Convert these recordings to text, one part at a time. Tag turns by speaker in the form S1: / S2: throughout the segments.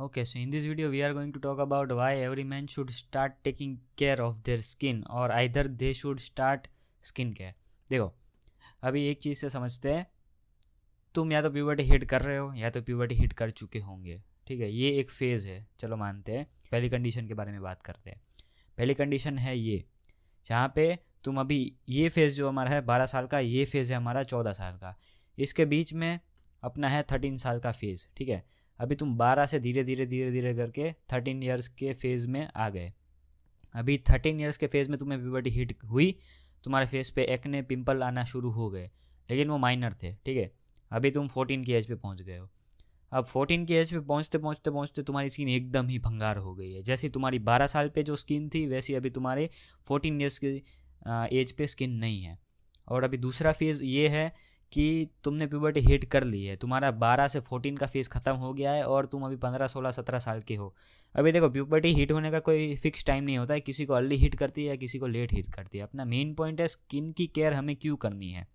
S1: Okay, so in this video we are going to talk about why every man should start taking care of their skin or either they should start skin care. देखो, अभी एक चीज़ से समझते हैं, तुम या तो puberty hit कर रहे हो या तो प्यूबर्टी हिट कर चुके होंगे. ठीक है, ये एक फेज़ है, चलो मानते हैं. पहली कंडीशन के बारे में बात करते हैं. पहली कंडीशन है ये, जहाँ पे तुम अभी ये फेज़ जो हमारा है 12 साल का, ये फेज़ है हमारा 14 साल का, इसके बीच में अपना है 13 साल का फेज़. ठीक है, अभी तुम 12 से धीरे धीरे करके 13 ईयर्स के फेज़ में आ गए. अभी 13 ईयर्स के फेज़ में तुम्हें प्यूबर्टी हिट हुई, तुम्हारे फेस पे एक्ने पिंपल आना शुरू हो गए, लेकिन वो माइनर थे. ठीक है, अभी तुम 14 की एज पे पहुंच गए हो. अब 14 की एज पे पहुंचते तुम्हारी स्किन एकदम ही भंगार हो गई है. जैसी तुम्हारी 12 साल पे जो स्किन थी वैसी अभी तुम्हारे 14 ईयर्स की एज पे स्किन नहीं है. और अभी दूसरा फेज़ ये है कि तुमने प्यूबर्टी हिट कर ली है, तुम्हारा 12 से 14 का फेज़ ख़त्म हो गया है और तुम अभी 15, 16, 17 साल के हो. अभी देखो, प्यूबर्टी हिट होने का कोई फिक्स टाइम नहीं होता है, किसी को अर्ली हिट करती है या किसी को लेट हिट करती है. अपना मेन पॉइंट है स्किन की केयर हमें क्यों करनी है.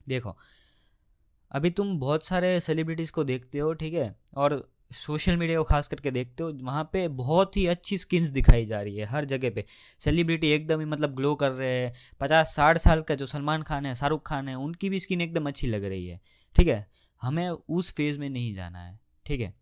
S1: देखो, अभी तुम बहुत सारे सेलिब्रिटीज़ को देखते हो, ठीक है, और सोशल मीडिया को खास करके देखते हो, वहाँ पे बहुत ही अच्छी स्किन्स दिखाई जा रही है हर जगह पे. सेलिब्रिटी एकदम ही मतलब ग्लो कर रहे हैं. 50-60 साल का जो सलमान खान है, शाहरुख खान है, उनकी भी स्किन एकदम अच्छी लग रही है. ठीक है, हमें उस फेज़ में नहीं जाना है. ठीक है,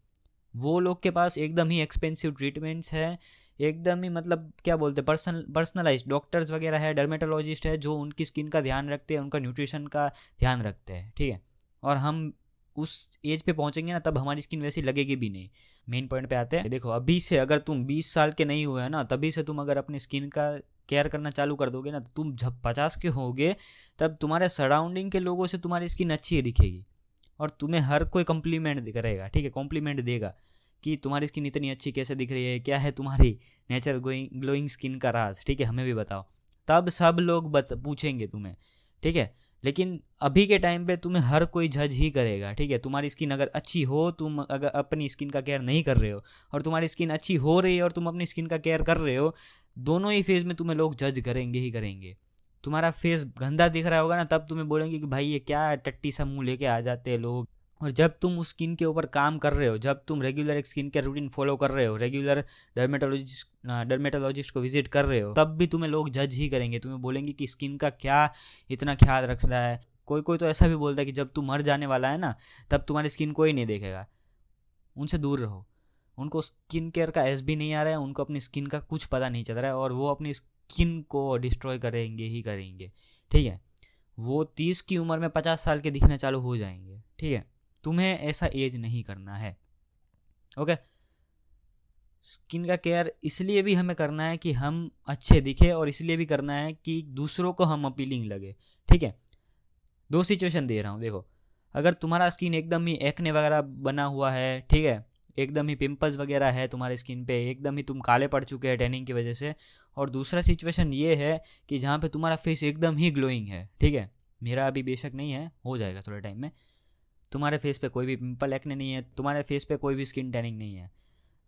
S1: वो लोग के पास एकदम ही एक्सपेंसिव ट्रीटमेंट्स है, एकदम ही मतलब क्या बोलते हैं, पर्सनलाइज्ड डॉक्टर्स वगैरह है, डर्मेटोलॉजिस्ट है जो उनकी स्किन का ध्यान रखते हैं, उनका न्यूट्रिशन का ध्यान रखते हैं. ठीक है, और हम उस एज पे पहुंचेंगे ना, तब हमारी स्किन वैसी लगेगी भी नहीं. मेन पॉइंट पे आते हैं. देखो, अभी से अगर तुम 20 साल के नहीं हुए हैं ना, तभी से तुम अगर अपनी स्किन का केयर करना चालू कर दोगे ना, तो तुम जब 50 के होगे तब तुम्हारे सराउंडिंग के लोगों से तुम्हारी स्किन अच्छी दिखेगी और तुम्हें हर कोई कॉम्प्लीमेंट करेगा. ठीक है, कॉम्प्लीमेंट देगा कि तुम्हारी स्किन इतनी अच्छी कैसे दिख रही है, क्या है तुम्हारी नेचर ग्लोइंग स्किन का राज. ठीक है, हमें भी बताओ. तब सब लोग पूछेंगे तुम्हें. ठीक है, लेकिन अभी के टाइम पे तुम्हें हर कोई जज ही करेगा. ठीक है, तुम्हारी स्किन अगर अच्छी हो, तुम अगर अपनी स्किन का केयर नहीं कर रहे हो, और तुम्हारी स्किन अच्छी हो रही है और तुम अपनी स्किन का केयर कर रहे हो, दोनों ही फेज़ में तुम्हें लोग जज करेंगे ही करेंगे. तुम्हारा फेस गंदा दिख रहा होगा ना, तब तुम्हें बोलेंगे कि भाई ये क्या टट्टी सा मुँह लेके आ जाते हैं लोग. और जब तुम उस स्किन के ऊपर काम कर रहे हो, जब तुम रेगुलर एक स्किन केयर रूटीन फॉलो कर रहे हो, रेगुलर डर्मेटोलॉजिस्ट को विजिट कर रहे हो, तब भी तुम्हें लोग जज ही करेंगे. तुम्हें बोलेंगे कि स्किन का क्या इतना ख्याल रख रहा है. कोई कोई तो ऐसा भी बोलता है कि जब तू मर जाने वाला है ना, तब तुम्हारी स्किन कोई नहीं देखेगा. उनसे दूर रहो. उनको स्किन केयर का एस भी नहीं आ रहा है, उनको अपनी स्किन का कुछ पता नहीं चल रहा है, और वो अपनी स्किन को डिस्ट्रॉय करेंगे ही करेंगे. ठीक है, वो 30 की उम्र में 50 साल के दिखने चालू हो जाएंगे. ठीक है, तुम्हें ऐसा एज नहीं करना है. ओके, स्किन का केयर इसलिए भी हमें करना है कि हम अच्छे दिखे, और इसलिए भी करना है कि दूसरों को हम अपीलिंग लगे. ठीक है, दो सिचुएशन दे रहा हूँ. देखो, अगर तुम्हारा स्किन एकदम ही एक्ने वगैरह बना हुआ है, ठीक है, एकदम ही पिंपल्स वगैरह है तुम्हारे स्किन पे, एकदम ही तुम काले पड़ चुके हैं टैनिंग की वजह से, और दूसरा सिचुएशन ये है कि जहाँ पे तुम्हारा फेस एकदम ही ग्लोइंग है. ठीक है, मेरा अभी बेशक नहीं है, हो जाएगा थोड़े टाइम में. तुम्हारे फेस पे कोई भी पिंपल एक्ने नहीं है, तुम्हारे फेस पे कोई भी स्किन टैनिंग नहीं है.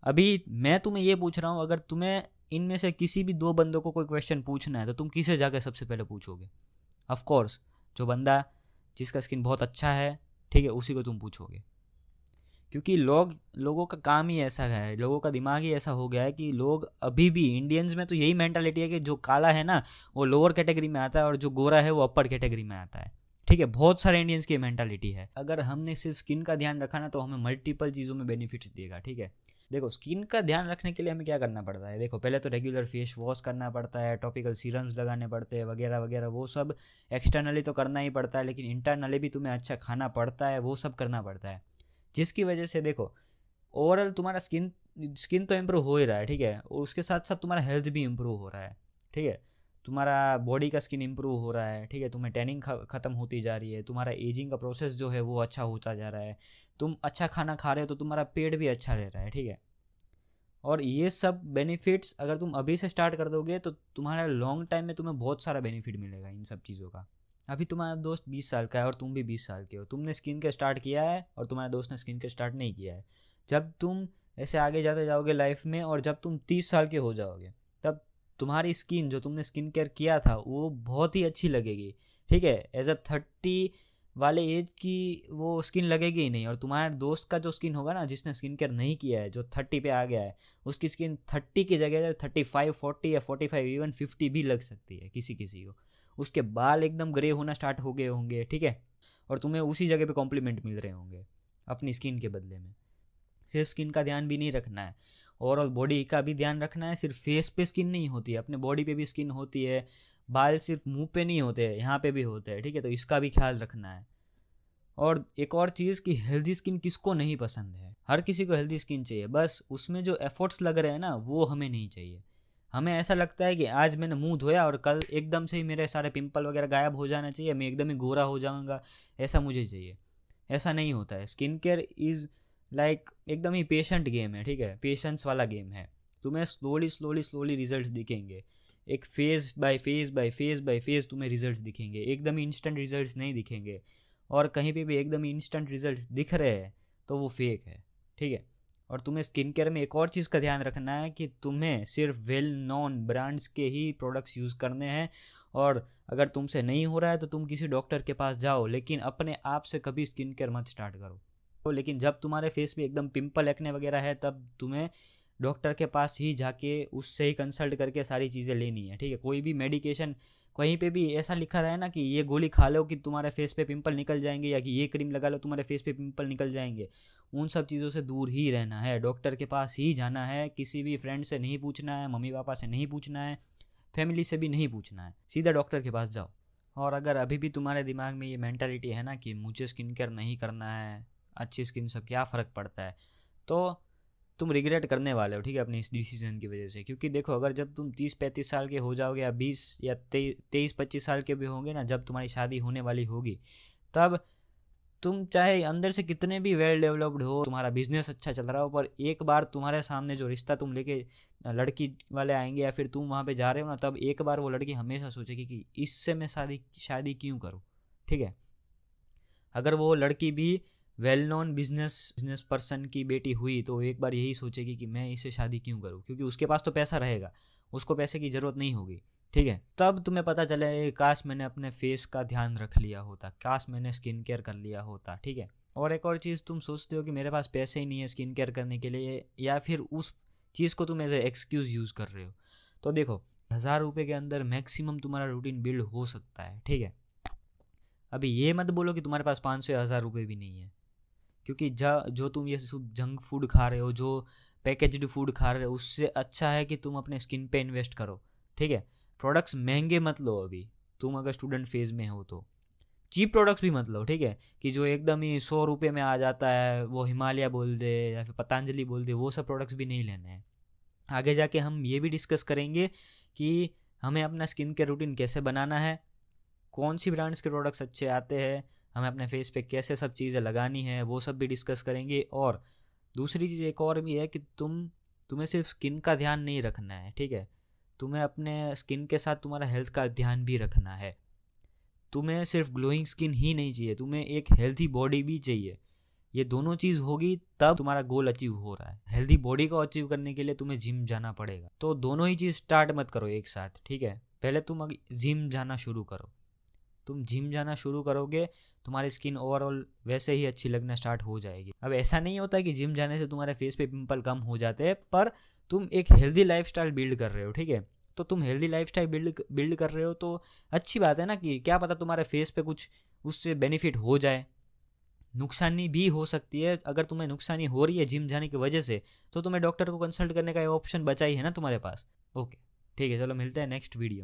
S1: अभी मैं तुम्हें ये पूछ रहा हूँ, अगर तुम्हें इनमें से किसी भी दो बंदों को कोई क्वेश्चन पूछना है, तो तुम किसे जाकर सबसे पहले पूछोगे? ऑफ कोर्स जो बंदा जिसका स्किन बहुत अच्छा है, ठीक है, उसी को तुम पूछोगे. क्योंकि लोगों का काम ही ऐसा है, लोगों का दिमाग ही ऐसा हो गया है कि लोग अभी भी, इंडियंस में तो यही मेंटालिटी है कि जो काला है ना वो लोअर कैटेगरी में आता है और जो गोरा है वो अपर कैटेगरी में आता है. ठीक है, बहुत सारे इंडियंस की मेंटालिटी है. अगर हमने सिर्फ स्किन का ध्यान रखा ना, तो हमें मल्टीपल चीज़ों में बेनिफिट्स देगा. ठीक है, देखो, स्किन का ध्यान रखने के लिए हमें क्या करना पड़ता है. देखो, पहले तो रेगुलर फेस वॉश करना पड़ता है, टॉपिकल सीरम्स लगाने पड़ते हैं वगैरह वगैरह. वो सब एक्सटर्नली तो करना ही पड़ता है, लेकिन इंटरनली भी तुम्हें अच्छा खाना पड़ता है, वो सब करना पड़ता है, जिसकी वजह से देखो ओवरऑल तुम्हारा स्किन तो इम्प्रूव हो ही रहा है. ठीक है, और उसके साथ साथ तुम्हारा हेल्थ भी इम्प्रूव हो रहा है. ठीक है, तुम्हारा बॉडी का स्किन इम्प्रूव हो रहा है. ठीक है, तुम्हें टैनिंग ख़त्म होती जा रही है, तुम्हारा एजिंग का प्रोसेस जो है वो अच्छा होता जा रहा है, तुम अच्छा खाना खा रहे हो तो तुम्हारा पेट भी अच्छा रह रहा है. ठीक है, और ये सब बेनिफिट्स अगर तुम अभी से स्टार्ट कर दोगे तो तुम्हारा लॉन्ग टाइम में तुम्हें बहुत सारा बेनिफिट मिलेगा इन सब चीज़ों का. अभी तुम्हारा दोस्त 20 साल का है और तुम भी 20 साल के हो, तुमने स्किन के स्टार्ट किया है और तुम्हारे दोस्त ने स्किन के स्टार्ट नहीं किया है. जब तुम ऐसे आगे जाते जाओगे लाइफ में, और जब तुम 30 साल के हो जाओगे, तब तुम्हारी स्किन जो तुमने स्किन केयर किया था वो बहुत ही अच्छी लगेगी. ठीक है, एज अ वाले एज की वो स्किन लगेगी ही नहीं, और तुम्हारे दोस्त का जो स्किन होगा ना, जिसने स्किन केयर नहीं किया है, जो 30 पे आ गया है, उसकी स्किन 30 की जगह 35, 40 या 45, इवन 50 भी लग सकती है किसी किसी को। उसके बाल एकदम ग्रे होना स्टार्ट हो गए होंगे, ठीक है, और तुम्हें उसी जगह पे कॉम्प्लीमेंट मिल रहे होंगे अपनी स्किन के बदले में। सिर्फ स्किन का ध्यान भी नहीं रखना है, ओवरऑल बॉडी का भी ध्यान रखना है। सिर्फ फेस पे स्किन नहीं होती है, अपने बॉडी पे भी स्किन होती है। बाल सिर्फ मुंह पे नहीं होते हैं, यहाँ पे भी होते हैं, ठीक है, तो इसका भी ख्याल रखना है। और एक और चीज़ कि हेल्दी स्किन किसको नहीं पसंद है, हर किसी को हेल्दी स्किन चाहिए, बस उसमें जो एफर्ट्स लग रहे हैं ना वो हमें नहीं चाहिए। हमें ऐसा लगता है कि आज मैंने मुंह धोया और कल एकदम से ही मेरे सारे पिंपल वगैरह गायब हो जाना चाहिए, मैं एकदम ही गोरा हो जाऊंगा, ऐसा मुझे चाहिए। ऐसा नहीं होता है। स्किन केयर इज़ लाइक एकदम ही पेशेंट गेम है, ठीक है, पेशेंस वाला गेम है। तुम्हें स्लोली स्लोली स्लोली रिजल्ट दिखेंगे, एक phase by phase by phase by phase तुम्हें रिजल्ट दिखेंगे, एकदम ही इंस्टेंट रिजल्ट नहीं दिखेंगे। और कहीं पे भी एकदम ही इंस्टेंट रिजल्ट दिख रहे हैं तो वो फेक है, ठीक है। और तुम्हें स्किन केयर में एक और चीज़ का ध्यान रखना है कि तुम्हें सिर्फ वेल नोन ब्रांड्स के ही प्रोडक्ट्स यूज़ करने हैं। और अगर तुमसे नहीं हो रहा है तो तुम किसी डॉक्टर के पास जाओ, लेकिन अपने आप से कभी स्किन केयर मत स्टार्ट करो। लेकिन जब तुम्हारे फेस पे एकदम पिंपल एक्ने वगैरह है तब तुम्हें डॉक्टर के पास ही जाके उससे ही कंसल्ट करके सारी चीज़ें लेनी है, ठीक है। कोई भी मेडिकेशन कहीं पे भी ऐसा लिखा रहा है ना कि ये गोली खा लो कि तुम्हारे फेस पे पिंपल निकल जाएंगे, या कि ये क्रीम लगा लो तुम्हारे फेस पे पिंपल निकल जाएंगे, उन सब चीज़ों से दूर ही रहना है। डॉक्टर के पास ही जाना है, किसी भी फ्रेंड से नहीं पूछना है, मम्मी पापा से नहीं पूछना है, फैमिली से भी नहीं पूछना है, सीधा डॉक्टर के पास जाओ। और अगर अभी भी तुम्हारे दिमाग में ये मेंटालिटी है ना कि मुझे स्किन केयर नहीं करना है, अच्छी स्किन से क्या फ़र्क पड़ता है, तो तुम रिग्रेट करने वाले हो, ठीक है, अपनी इस डिसीजन की वजह से। क्योंकि देखो, अगर जब तुम 30-35 साल के हो जाओगे, या 20 या 23-25 साल के भी होंगे ना, जब तुम्हारी शादी होने वाली होगी, तब तुम चाहे अंदर से कितने भी वेल डेवलप्ड हो, तुम्हारा बिजनेस अच्छा चल रहा हो, पर एक बार तुम्हारे सामने जो रिश्ता तुम लेके लड़की वाले आएंगे या फिर तुम वहाँ पे जा रहे हो ना, तब एक बार वो लड़की हमेशा सोचेगी कि इससे मैं शादी क्यों करूँ, ठीक है। अगर वो लड़की भी वेल नोन बिजनेस पर्सन की बेटी हुई तो एक बार यही सोचेगी कि मैं इससे शादी क्यों करूं, क्योंकि उसके पास तो पैसा रहेगा, उसको पैसे की ज़रूरत नहीं होगी, ठीक है। तब तुम्हें पता चले काश मैंने अपने फेस का ध्यान रख लिया होता, काश मैंने स्किन केयर कर लिया होता, ठीक है। और एक और चीज़, तुम सोचते हो कि मेरे पास पैसे ही नहीं है स्किन केयर करने के लिए, या फिर उस चीज़ को तुम एज ए एक्सक्यूज़ यूज़ कर रहे हो। तो देखो, 1000 रुपये के अंदर मैक्सिमम तुम्हारा रूटीन बिल्ड हो सकता है, ठीक है। अभी ये मत बोलो कि तुम्हारे पास 500 या 1000 रुपये भी नहीं है, क्योंकि जो तुम ये जंक फूड खा रहे हो, जो पैकेज्ड फूड खा रहे हो, उससे अच्छा है कि तुम अपने स्किन पे इन्वेस्ट करो, ठीक है। प्रोडक्ट्स महंगे मत लो, अभी तुम अगर स्टूडेंट फेज में हो तो चीप प्रोडक्ट्स भी मत लो, ठीक है, कि जो एकदम ही 100 रुपये में आ जाता है, वो हिमालय बोल दे या फिर पतंजलि बोल दे, वो सब प्रोडक्ट्स भी नहीं लेने हैं। आगे जाके हम ये भी डिस्कस करेंगे कि हमें अपना स्किन केयर रूटीन कैसे बनाना है, कौन सी ब्रांड्स के प्रोडक्ट्स अच्छे आते हैं, हमें अपने फेस पे कैसे सब चीज़ें लगानी है, वो सब भी डिस्कस करेंगे। और दूसरी चीज़ एक और भी है कि तुम्हें सिर्फ स्किन का ध्यान नहीं रखना है, ठीक है, तुम्हें अपने स्किन के साथ तुम्हारा हेल्थ का ध्यान भी रखना है। तुम्हें सिर्फ ग्लोइंग स्किन ही नहीं चाहिए, तुम्हें एक हेल्थी बॉडी भी चाहिए। ये दोनों चीज़ होगी तब तुम्हारा गोल अचीव हो रहा है। हेल्थी बॉडी को अचीव करने के लिए तुम्हें जिम जाना पड़ेगा, तो दोनों ही चीज़ स्टार्ट मत करो एक साथ, ठीक है। पहले तुम जिम जाना शुरू करो, तुम जिम जाना शुरू करोगे, तुम्हारी स्किन ओवरऑल वैसे ही अच्छी लगना स्टार्ट हो जाएगी। अब ऐसा नहीं होता कि जिम जाने से तुम्हारे फेस पे पिंपल कम हो जाते हैं, पर तुम एक हेल्दी लाइफस्टाइल बिल्ड कर रहे हो, ठीक है। तो तुम हेल्दी लाइफस्टाइल बिल्ड कर रहे हो तो अच्छी बात है ना, कि क्या पता तुम्हारे फेस पे कुछ उससे बेनिफिट हो जाए। नुकसानी भी हो सकती है, अगर तुम्हें नुकसानी हो रही है जिम जाने की वजह से, तो तुम्हें डॉक्टर को कंसल्ट करने का ऑप्शन बचा ही है ना तुम्हारे पास। ओके, ठीक है, चलो मिलते हैं नेक्स्ट वीडियो।